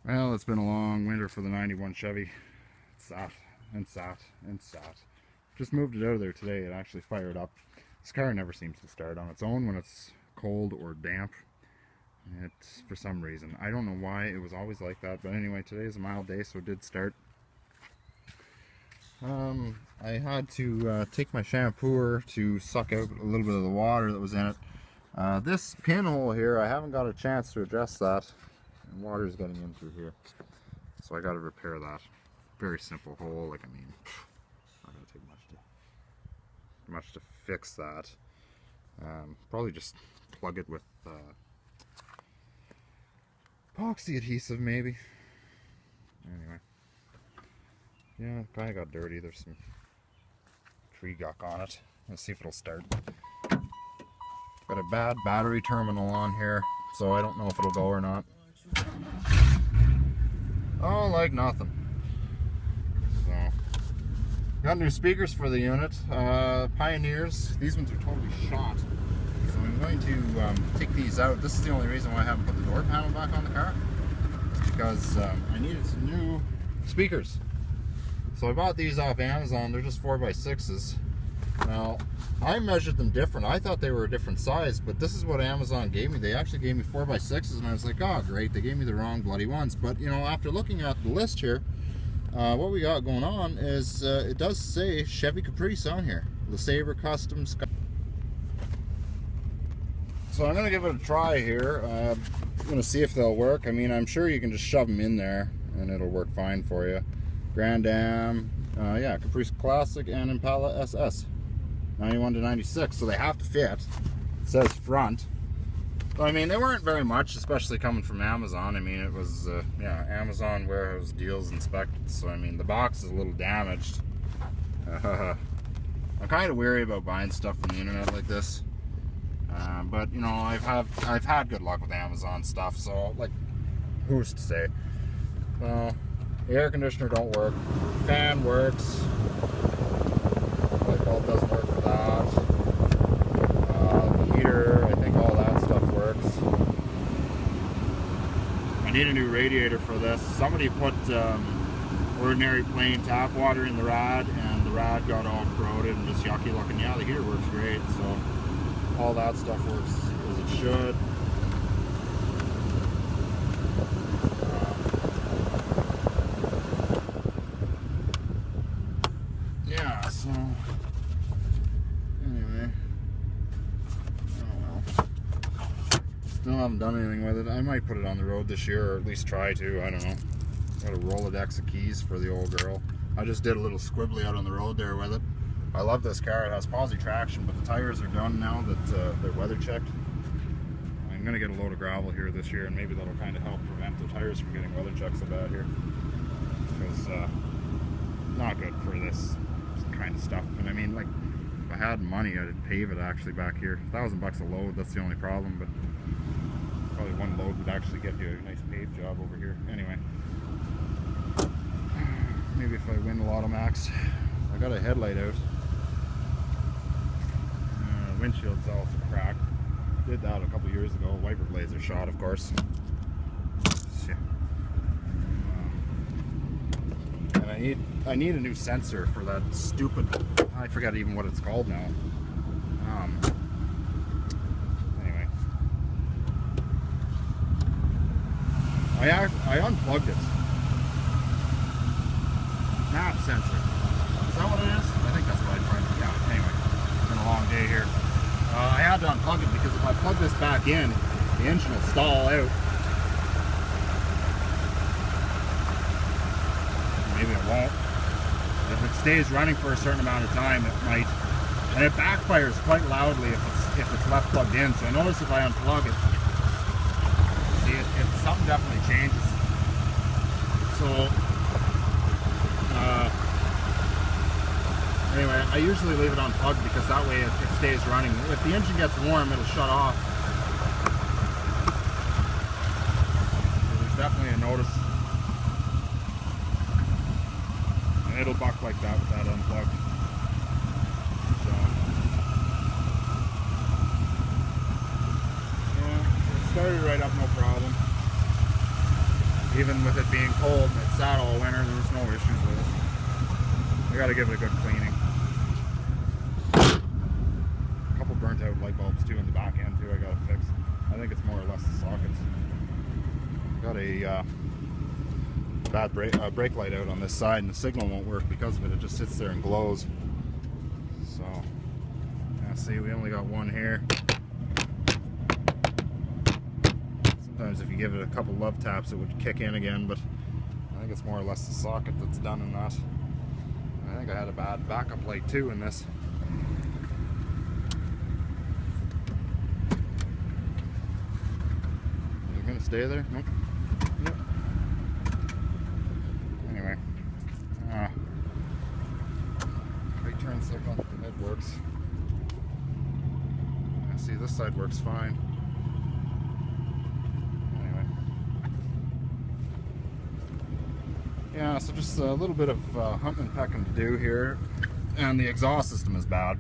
Well, it's been a long winter for the 91 Chevy. It sat and sat and sat. Just moved it out of there today. It actually fired up. This car never seems to start on its own when it's cold or damp. It's for some reason. I don't know why. It was always like that. But anyway, today's a mild day, so it did start. I had to take my shampooer to suck out a little bit of the water that was in it. This pinhole here, I haven't got a chance to address that. And water's getting in through here. So I got to repair that. Very simple hole. Like, I mean, not going to take much to fix that. Probably just plug it with epoxy adhesive, maybe. Anyway. Yeah, it kind of got dirty. There's some tree guck on it. Let's see if it'll start. Got a bad battery terminal on here, so I don't know if it'll go or not. Oh, like nothing. So, got new speakers for the unit. Pioneers. These ones are totally shot. So I'm going to take these out. This is the only reason why I haven't put the door panel back on the car. It's because I needed some new speakers. So I bought these off Amazon. They're just 4x6s. Now, I measured them different. I thought they were a different size, but this is what Amazon gave me. They actually gave me 4x6s, and I was like, oh, great. They gave me the wrong bloody ones. But, you know, after looking at the list here, what we got going on is it does say Chevy Caprice on here. The Sabre Custom Sky. So I'm going to give it a try here. I'm going to see if they'll work. I mean, I'm sure you can just shove them in there, and it'll work fine for you. Grand Am, yeah, Caprice Classic and Impala SS, 91 to 96, so they have to fit. It says front. So, I mean, they weren't very much, especially coming from Amazon. I mean, it was, yeah, Amazon warehouse deals inspected, so I mean, the box is a little damaged. I'm kind of weary about buying stuff from the internet like this. But, you know, I've had good luck with Amazon stuff, so, like, who's to say? Well, the air conditioner don't work. Fan works. Light bulb doesn't work for that. The heater, I think all that stuff works. I need a new radiator for this. Somebody put ordinary plain tap water in the rad, and the rad got all corroded and just yucky looking. Yeah, the heater works great, so all that stuff works as it should. So, anyway, oh well. Still haven't done anything with it. I might put it on the road this year, or at least try to. I don't know. Got a Rolodex of keys for the old girl. I just did a little squibbly out on the road there with it. I love this car. It has posi traction, but the tires are done now that they're weather checked. I'm going to get a load of gravel here this year, and maybe that'll kind of help prevent the tires from getting weather checked so bad here. Because, not good for this kind of stuff. And I mean, like, if I had money, I'd pave it actually back here. $1,000 a load, that's the only problem, but probably one load would actually get you a nice pave job over here. Anyway, maybe if I win the Lotto Max. I got a headlight out. Windshield's all cracked. Did that a couple years ago. Wiper blades are shot, of course. Shit. And I need a new sensor for that stupid, I forget even what it's called now. Anyway, I unplugged it. Nav sensor. Is that what it is? I think that's what I tried to. Yeah. Anyway, it's been a long day here. I had to unplug it because if I plug this back in, the engine will stall out. Maybe it won't. If it stays running for a certain amount of time, it might. And it backfires quite loudly if it's left plugged in. So I notice if I unplug it, see, something definitely changes. So anyway, I usually leave it unplugged because that way it stays running. If the engine gets warm, it'll shut off. So there's definitely a notice. And it'll buck like that with that unplugged. So, yeah, it started right up, no problem. Even with it being cold and it sat all winter, there was no issues with it. I gotta give it a good cleaning. A couple burnt out light bulbs too in the back end too I gotta fix. I think it's more or less the sockets. Got a bad brake light out on this side and the signal won't work because of it. It just sits there and glows. So, yeah, see, we only got one here. Sometimes if you give it a couple love taps it would kick in again, but I think it's more or less the socket that's done in that. I think I had a bad backup light too in this. Is it gonna stay there? Nope. Yep. Anyway. Right turn signal, it works. I see this side works fine. Yeah, so just a little bit of hunting and pecking to do here, and the exhaust system is bad.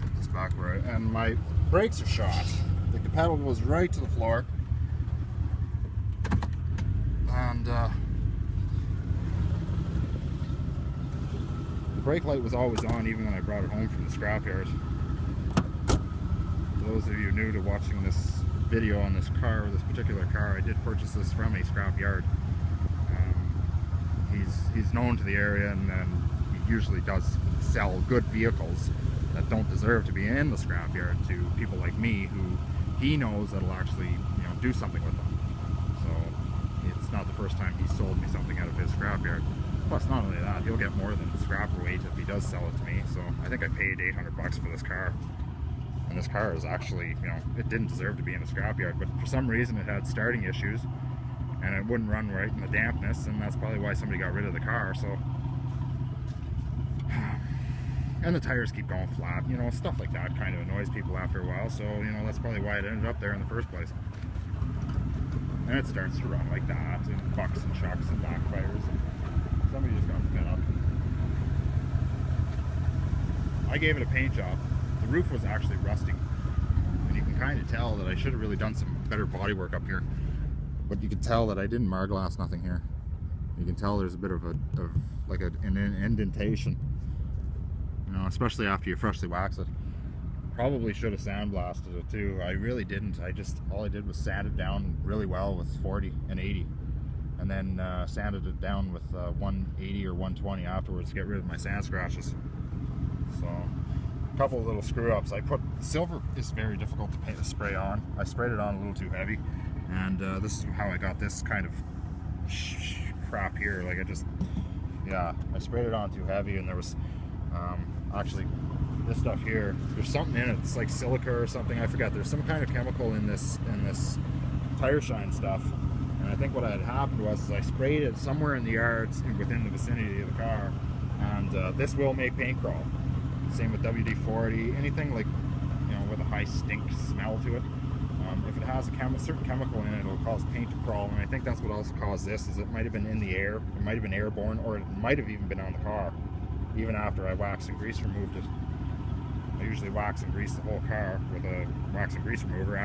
Put this back right, and my brakes are shot. The pedal was right to the floor, and the brake light was always on even when I brought it home from the scrapyard. For those of you new to watching this video on this car, this particular car, I did purchase this from a scrap yard. He's known to the area, and he usually does sell good vehicles that don't deserve to be in the scrap yard to people like me who he knows that'll actually, you know, do something with them. So it's not the first time he sold me something out of his scrap yard. Plus, not only that, he'll get more than scrap weight if he does sell it to me. So I think I paid 800 bucks for this car. And this car is actually, you know, it didn't deserve to be in a scrapyard, but for some reason it had starting issues and it wouldn't run right in the dampness, and that's probably why somebody got rid of the car. So, and the tires keep going flat, you know, stuff like that kind of annoys people after a while. So, you know, that's probably why it ended up there in the first place. And it starts to run like that, and bucks and chucks and backfires. Somebody just got fed up. I gave it a paint job. The roof was actually rusting, and you can kind of tell that I should have really done some better body work up here, but you can tell that I didn't Marglass nothing here. You can tell there's a bit of an indentation, you know, especially after you freshly wax it. Probably should have sandblasted it too. I really didn't. All I did was sand it down really well with 40 and 80, and then sanded it down with 180 or 120 afterwards to get rid of my sand scratches. So, couple of little screw ups. Silver is very difficult to spray on. I sprayed it on a little too heavy, and this is how I got this kind of crap here. Like I sprayed it on too heavy, and there was actually this stuff here. There's something in it. It's like silica or something. I forget. There's some kind of chemical in this tire shine stuff. And I think what had happened was I sprayed it somewhere in the yards within the vicinity of the car, and this will make paint crawl. Same with WD-40, anything like, you know, with a high stink smell to it. If it has a certain chemical in it, it'll cause paint to crawl, and I think that's what also caused this. Is it might have been in the air, it might have been airborne, or it might have even been on the car, even after I waxed and grease removed it. I usually wax and grease the whole car with a wax and grease remover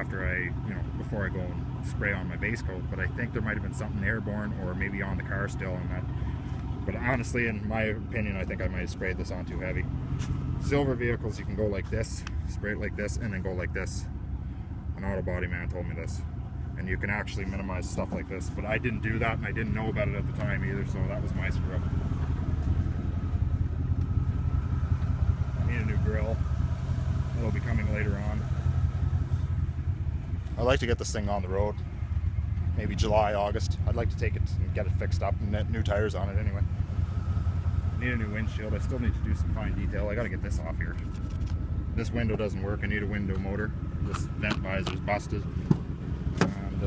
before I go and spray on my base coat. But I think there might have been something airborne, or maybe on the car still, and that. But honestly, in my opinion, I think I might have sprayed this on too heavy. Silver vehicles, you can go like this, spray it like this, and then go like this. An auto body man told me this. And you can actually minimize stuff like this. But I didn't do that, and I didn't know about it at the time either, so that was my screw up. I need a new grill. It'll be coming later on. I'd like to get this thing on the road. Maybe July, August. I'd like to take it and get it fixed up and net new tires on it anyway. I need a new windshield. I still need to do some fine detail. I gotta get this off here. This window doesn't work. I need a window motor. This vent visor's busted. And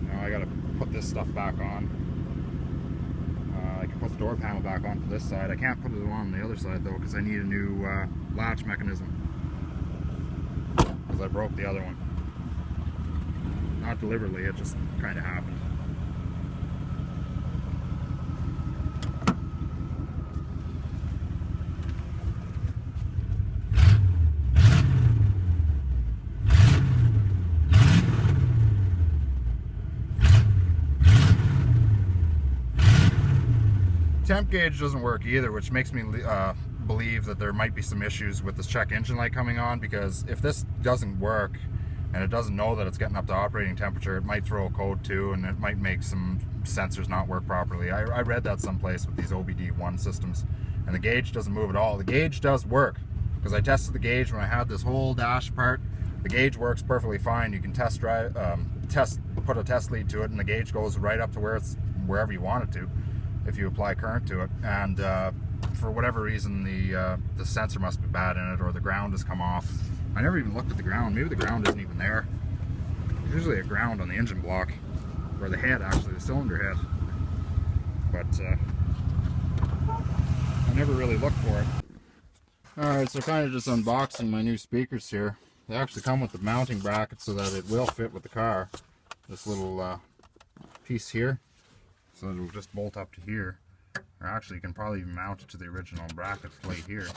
now I gotta put this stuff back on. I can put the door panel back on for this side. I can't put it on the other side though, because I need a new latch mechanism. Because I broke the other one. Not deliberately, it just kind of happened. temp gauge doesn't work either, which makes me believe that there might be some issues with this check engine light coming on, because if this doesn't work and it doesn't know that it's getting up to operating temperature, it might throw a code too, and it might make some sensors not work properly. I read that someplace with these OBD1 systems, and the gauge doesn't move at all. The gauge does work, because I tested the gauge when I had this whole dash apart. The gauge works perfectly fine. You can put a test lead to it, and the gauge goes right up to wherever you want it to, if you apply current to it. And for whatever reason, the sensor must be bad in it, or the ground has come off. I never even looked at the ground. Maybe the ground isn't even there. There's usually a ground on the engine block, or the head, actually, the cylinder head. But I never really looked for it. Alright, so kind of just unboxing my new speakers here. They actually come with the mounting bracket so that it will fit with the car. This little piece here, so it'll just bolt up to here. Or actually, you can probably even mount it to the original bracket plate here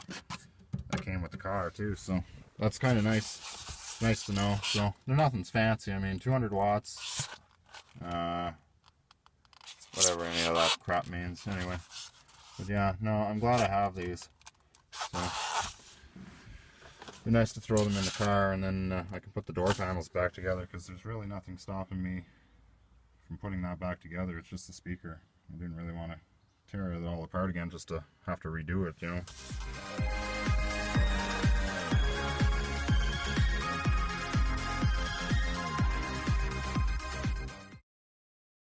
that came with the car too. So that's kind of nice. Nice to know. So nothing's fancy. I mean, 200 watts. Whatever any of that crap means. Anyway, but yeah, no, I'm glad I have these. So be nice to throw them in the car, and then I can put the door panels back together, because there's really nothing stopping me from putting that back together. It's just the speaker. I didn't really want to tear it all apart again just to have to redo it, you know.